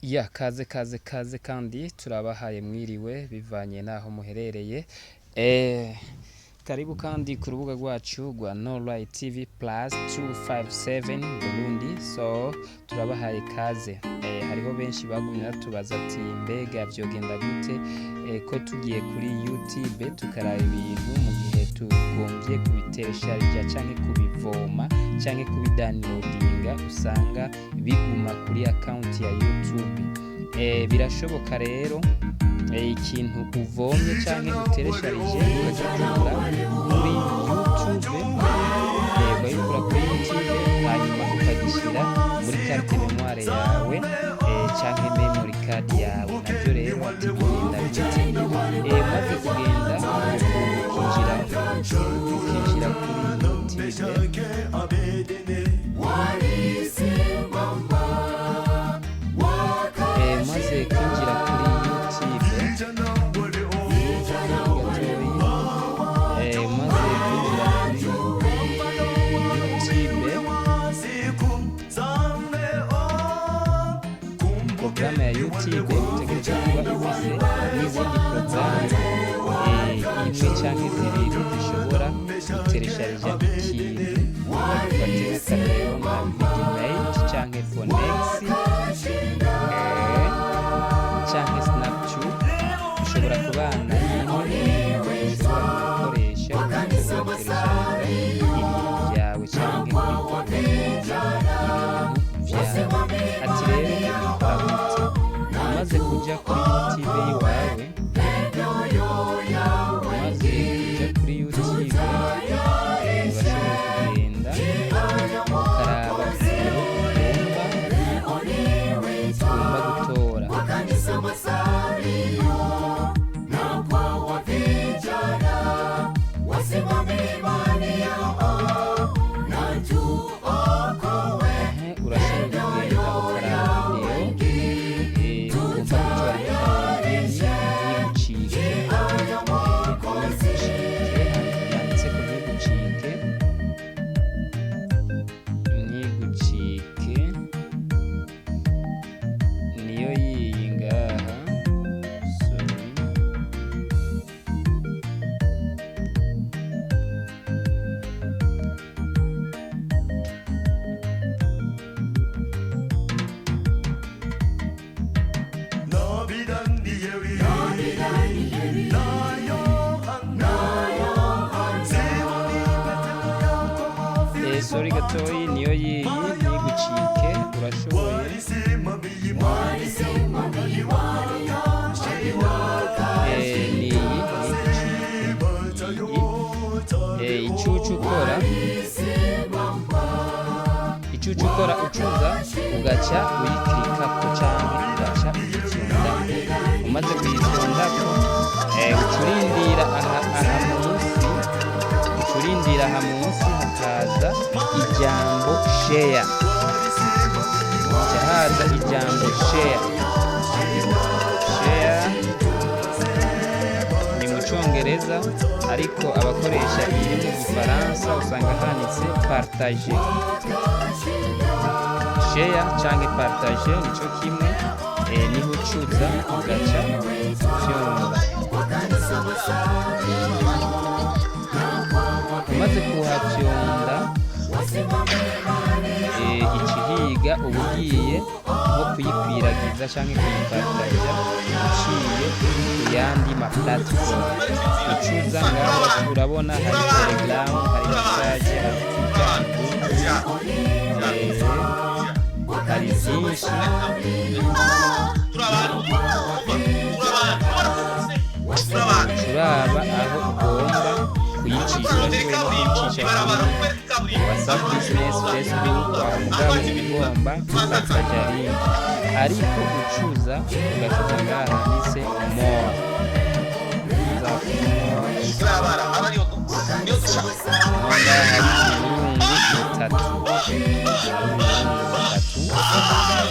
Ya kaze kandi turabahaye mwiriwe bivanye naho muherereye. Karibu kandi ku rubuga rwacu rwa Nolai TV plus 257 Burundi. So turabahaye kaze. Hariho benshi bagumye batubaza ati mbega vyogenda gute ko tugiye kuri YouTube tukaraba ibintu mu gihe tugombye kubiteresharija canke kubivoma canke kubidownloadinga usanga biguma kuri account ya YouTube. Birashoboka rero ikintu uvomye canke uteresharije ukagitura kuri YouTube, bayikura kuri YouTube hanyuma ukagishira muri carte memoire yawe canke memory card yawe. Navyo rero atugenda bite maze kugenda ukinjira kuri YouTube maze kwinjira kuri porogaramu ya YouTube utegerezwa kuba ufise n'izindi porogaramu imwe canke zibiri zishobora guteresharija ikintu. Ugatera akarorero nka Vidimate canke Phonex canke Snapchat. Ushobora kubana imwe ushobora gukoresha ugateresharija ibintu vyawe canke kubikora ibintu vyawe. Ati rero umaze kuja kuri YouTube iwawe, urashobora kugenda ukaraba ugomba gutora. Sorry gatoyi niyo yiyi ntigucike. Urashoboye icucu ukora ucuza ugaca uyiklikako canke ugaca uyitsindako. Umaze kuyitsindako ucurindira aha munsi hakaza ijambo share. Haza ijambo share ni mu Congereza, ariko abakoresha iri mu Gifaransa usanga handitse partage. Share canke partage nico kimwe, niho ucuza ugaca ufyonda. Umaze kuhafyonda ikihiga uba ugiye nko kuyikwiragiza canke kuyipartaja uciye ku yandi ma platform. Ucuza ngaho urabona hari Telegram, hari message, hari hari byinshi. Turaba aho ugomba kuyicisha. Urashobora kuyicisha kuri WhatsApp Business, Facebook, mugabo ugomba gupartaja link, ariko ucuza ugacuza ngaha handitse more.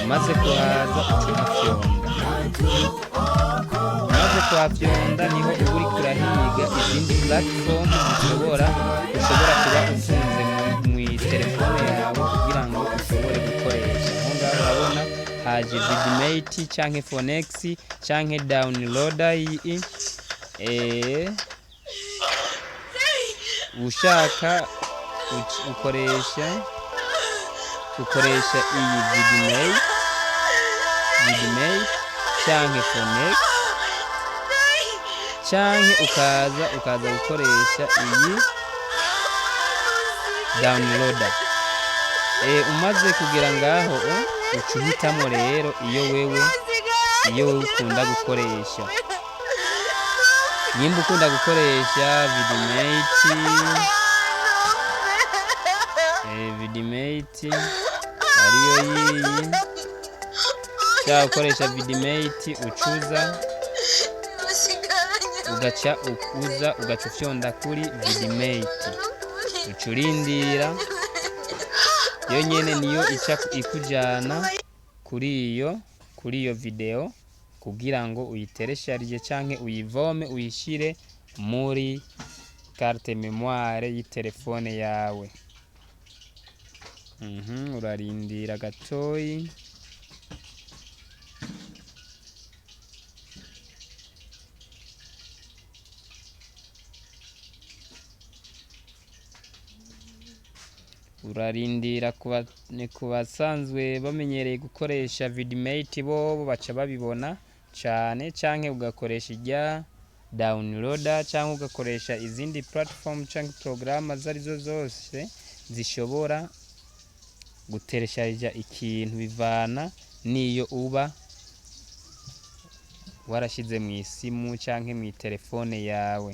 Maze kuhaza kuhafyonda niho uba uriko urahiga izindi platform ushobora kuba utunze mu telefone yawe kugira ngo ushobore gukoresha. Aho ngaho urabona haje vidmate canke phonex canke downloader iyi ushaka ukoresha iyi vidmate canke phonex canke ukaza gukoresha iyi downloader. Umaze kugira ngaho ucuhitamo rero iyo wewe ukunda gukoresha. Nimba ukunda gukoresha vidmate ariyo yiyi cyangwa ukoresha vidmate ucuza ugaca ufyonda kuri vidmate ucurindira yo nyene niyo ica ikujana kuri iyo video kugira ngo uyiteresharije canke uyivome uyishire muri carte memoire y'itelefone yawe. Urarindira gatoyi. Urarindira kubasanzwe bamenyereye gukoresha vidmate bo baca babibona cane, canke ugakoresha ijya downloader canke ugakoresha izindi platform canke programa zarizo zose zishobora guteresharija ikintu bivana niyo uba warashize mu isimu canke mu telefone yawe.